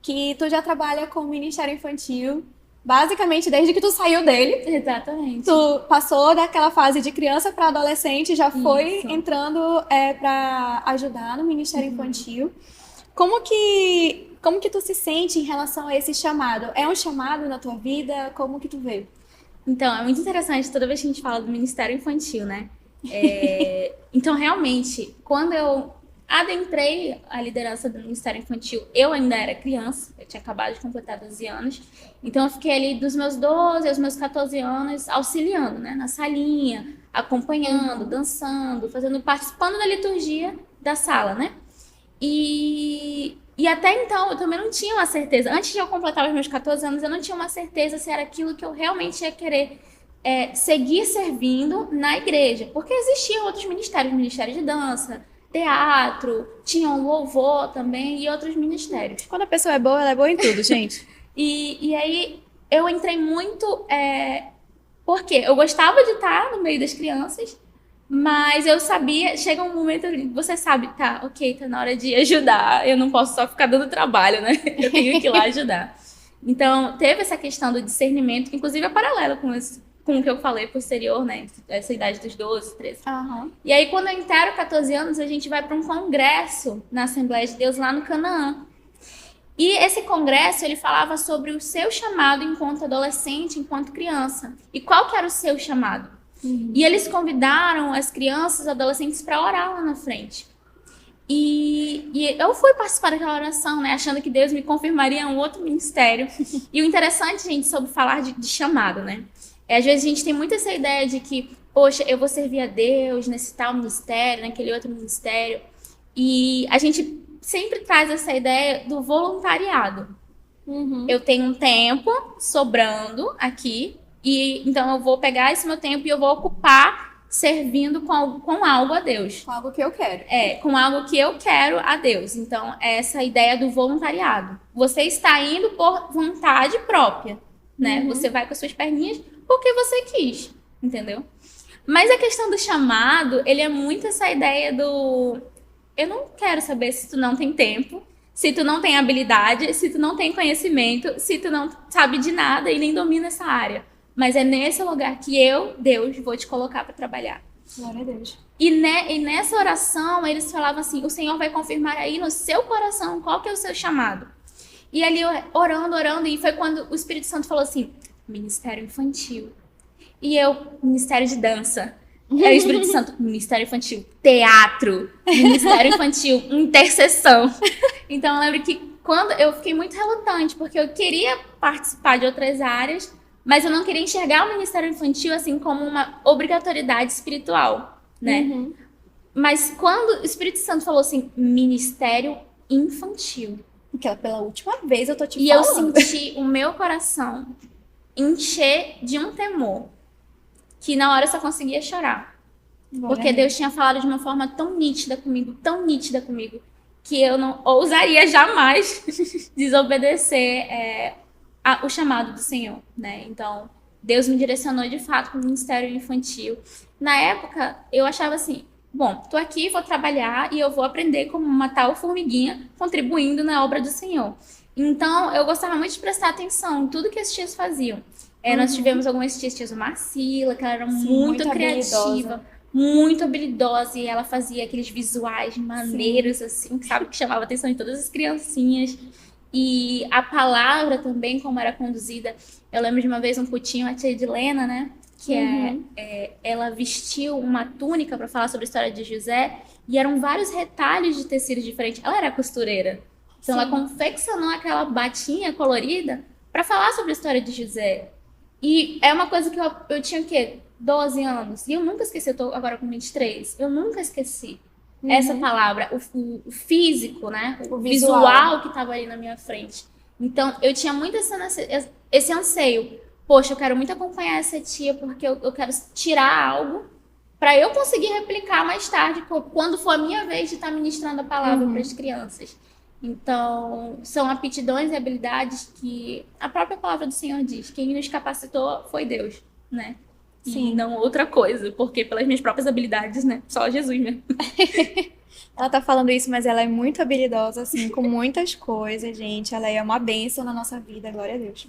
que tu já trabalha com o Ministério Infantil, basicamente desde que tu saiu dele. Exatamente. Tu passou daquela fase de criança para adolescente, já foi Isso. entrando para ajudar no Ministério Infantil. Como que tu se sente em relação a esse chamado? É um chamado na tua vida? Como que tu vê? Então, é muito interessante toda vez que a gente fala do Ministério Infantil, né? Então, realmente, quando eu adentrei a liderança do Ministério Infantil, eu ainda era criança, eu tinha acabado de completar 12 anos. Então, eu fiquei ali dos meus 12 aos meus 14 anos auxiliando, né? Na salinha, acompanhando, dançando, participando da liturgia da sala, né? E até então eu também não tinha uma certeza. Antes de eu completar os meus 14 anos, eu não tinha uma certeza se era aquilo que eu realmente ia querer seguir servindo na igreja. Porque existiam outros ministérios, ministério de dança, teatro, tinha um louvor também e outros ministérios. Quando a pessoa é boa, ela é boa em tudo, gente. E aí eu entrei muito. Porque eu gostava de estar no meio das crianças, mas eu sabia, chega um momento ali, você sabe, tá, ok, tá na hora de ajudar, eu não posso só ficar dando trabalho, né? Eu tenho que ir lá ajudar. Então, teve essa questão do discernimento, que inclusive é paralelo com o que eu falei posterior, né? Essa idade dos 12, 13. Aham. E aí, quando eu inteiro 14 anos, a gente vai para um congresso na Assembleia de Deus lá no Canaã. E esse congresso, ele falava sobre o seu chamado enquanto adolescente, enquanto criança. E qual que era o seu chamado? E eles convidaram as crianças e adolescentes para orar lá na frente. E eu fui participar daquela oração, né, achando que Deus me confirmaria um outro ministério. E o interessante, gente, sobre falar de chamado, né? Às vezes a gente tem muito essa ideia de que, poxa, eu vou servir a Deus nesse tal ministério, naquele outro ministério. E a gente sempre traz essa ideia do voluntariado. Eu tenho um tempo sobrando aqui, e então eu vou pegar esse meu tempo e eu vou ocupar servindo com algo a Deus. Com algo que eu quero. Com algo que eu quero a Deus. Então, é essa ideia do voluntariado. Você está indo por vontade própria, né? Você vai com as suas perninhas porque você quis, entendeu? Mas a questão do chamado, ele é muito essa ideia do... Eu não quero saber se tu não tem tempo, se tu não tem habilidade, se tu não tem conhecimento, se tu não sabe de nada e nem domina essa área. Mas é nesse lugar que eu, Deus, vou te colocar para trabalhar. Glória a Deus. E nessa oração, eles falavam assim, o Senhor vai confirmar aí no seu coração qual que é o seu chamado. E ali, orando, e foi quando o Espírito Santo falou assim, ministério infantil. E eu, ministério de dança. Era o Espírito Santo, ministério infantil, teatro, ministério infantil, intercessão. Então, eu lembro que quando eu fiquei muito relutante, porque eu queria participar de outras áreas, mas eu não queria enxergar o ministério infantil assim como uma obrigatoriedade espiritual, né? Mas quando o Espírito Santo falou assim, ministério infantil, Porque pela última vez eu tô te e eu falando. senti o meu coração encher de um temor, que na hora eu só conseguia chorar. Porque Deus tinha falado de uma forma tão nítida comigo, que eu não ousaria jamais desobedecer o chamado do Senhor, né? Então, Deus me direcionou de fato para o ministério infantil. Na época, eu achava assim, bom, tô aqui, vou trabalhar e eu vou aprender como uma tal formiguinha contribuindo na obra do Senhor. Então, eu gostava muito de prestar atenção em tudo que as tias faziam. Nós tivemos algumas tias, tia Marcila, que ela era muito criativa, muito habilidosa, e ela fazia aqueles visuais maneiros, assim, sabe, que chamava a atenção de todas as criancinhas. E a palavra também, como era conduzida. Eu lembro de uma vez um putinho, a tia Edilena, né? Que ela vestiu uma túnica para falar sobre a história de José, e eram vários retalhos de tecido diferente. Ela era costureira. Então ela confeccionou aquela batinha colorida para falar sobre a história de José. E é uma coisa que eu tinha o quê? 12 anos. E eu nunca esqueci, eu tô agora com 23. Eu nunca esqueci essa palavra, o físico, né? O visual que estava ali na minha frente. Então, eu tinha muito esse anseio. Poxa, eu quero muito acompanhar essa tia, porque eu quero tirar algo para eu conseguir replicar mais tarde, quando for a minha vez de estar ministrando a palavra para as crianças. Então, são aptidões e habilidades que a própria palavra do Senhor diz. Quem nos capacitou foi Deus, né? E não outra coisa, porque pelas minhas próprias habilidades, né? Só Jesus mesmo. Ela tá falando isso, mas ela é muito habilidosa, assim, com muitas coisas, gente. Ela é uma bênção na nossa vida, glória a Deus.